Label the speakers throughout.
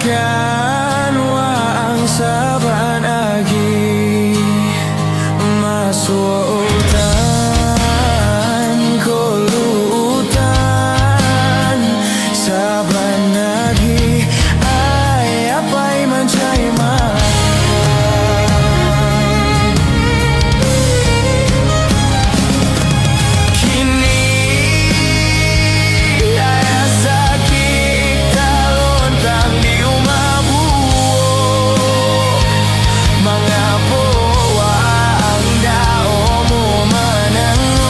Speaker 1: makan waang saban agi masuk utan kolutan saban agi ay apai mencai makan kini ayah sakit talontang di rumah buo mengapo waang daomu menengok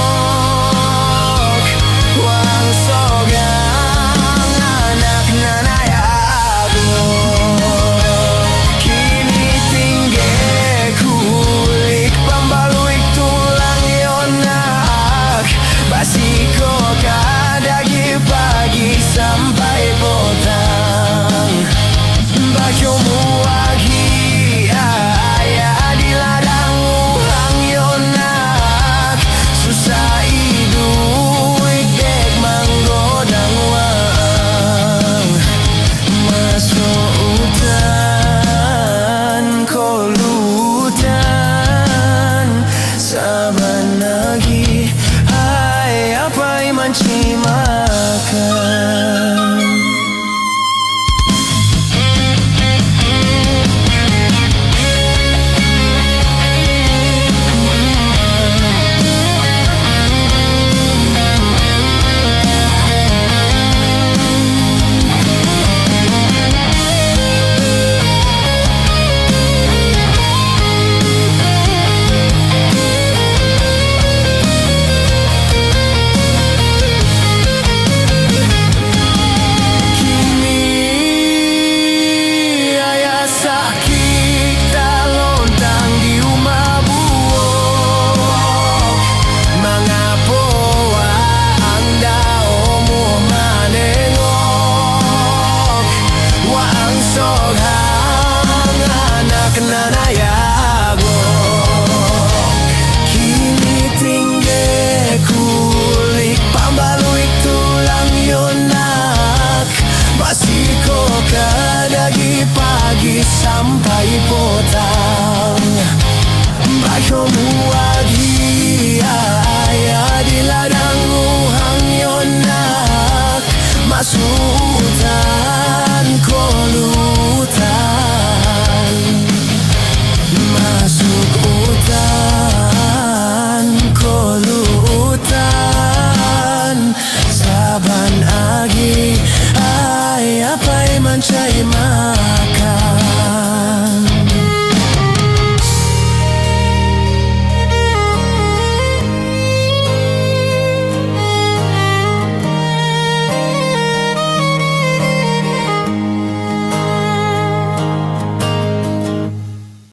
Speaker 1: waang sogang anak nanayakmu kini tingge kulik pambaluik tulang yonak basiko kadagi pagi sampai potang bakyomu agi ayah di ladang uhang yonak susah hidup dek manggodang wang masuk hutan kolutan saban lagi